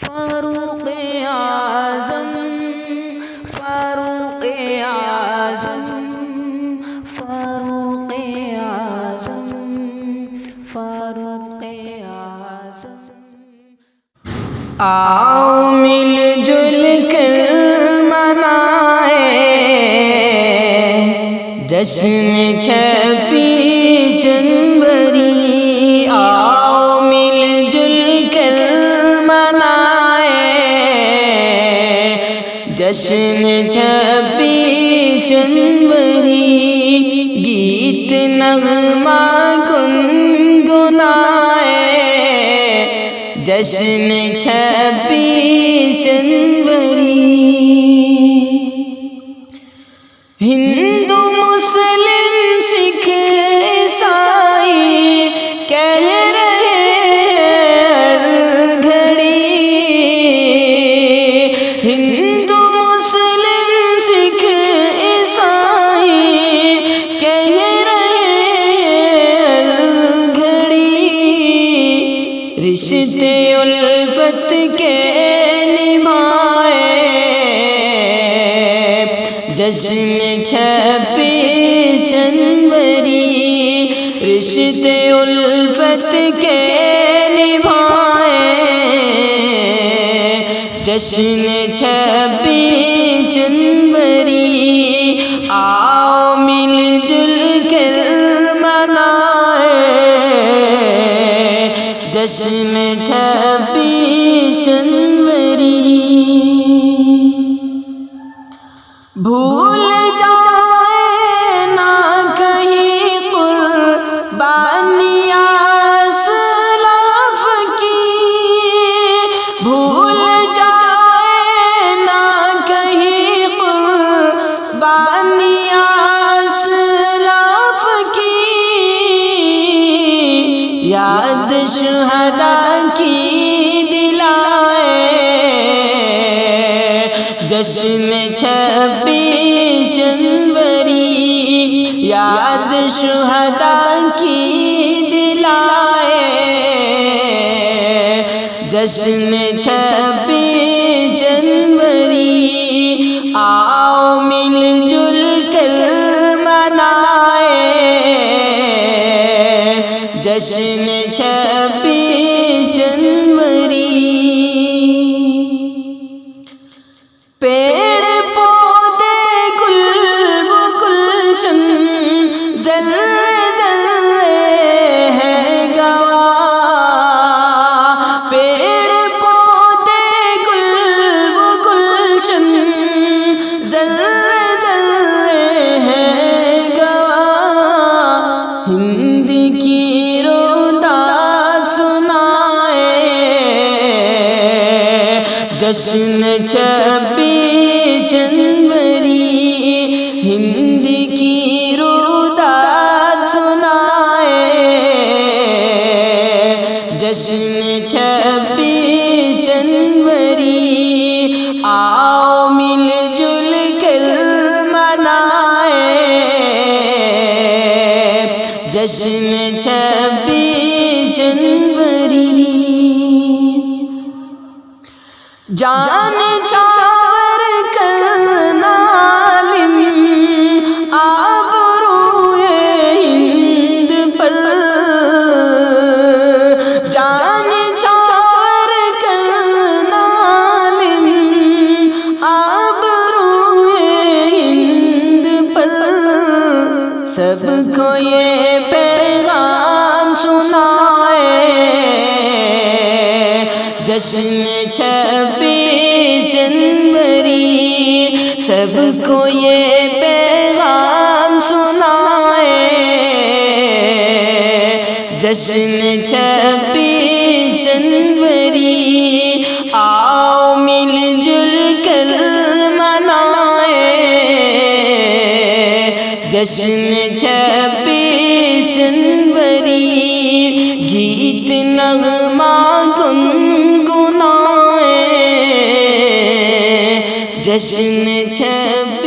فاروق اعظم فاروق اعظم فاروق اعظم فاروق اعظم آؤ مل جل کر منائے جشن 26 جنوری، آؤ مل جل کر منائے جشن 26 جنوری، گیت نغمہ گنگنائے جشن 26 جنوری۔ ہندو مسلم سکھ عیسائی کہہ رہے ہر گھڑی، ہندو مسلم سکھ عیسائی کہہ رہے ہر گھڑی، رشتے الفت کے نبھائے جشن 26 جنوری، رشتے الفت کے نبھائے جشن 26 جنوری، آؤ مل جل کر منائے جشن 26 جنوری۔ بھول جائے نہ کہیں قربانیاں اسلاف کی، بھول جائے نہ کہیں قربانیاں اسلاف کی، یاد شہداء کی دلائے جشن 26 جنوری، یاد شہداء کی دلائے جشن 26 جنوری، آؤ مل جل کر منائے جشن 26 جنوری۔ پیڑ پودے گل گلشن ذرے ذرے ہیں گواہ، پیڑ پودے گل گلشن ذرے ذرے ہیں گواہ، ہند کی روداد سنائے جشن 26 جنوری، ہند کی روداد سنائے جشن 26 جنوری، آؤ مل جل کر منائے جشن 26 جنوری۔ جان چار کرنا عالم آبروئے ہند پر، جان چار کرنا عالم آبروئے ہند پر، سب کو یہ پیغام سنائے جشن 26 جنوری، سب کو یہ پیغام سنائے جشن 26 جنوری، آؤ مل جل کر منائے جشن 26 جنوری، گیت نغمہ گنگنائے جشن 26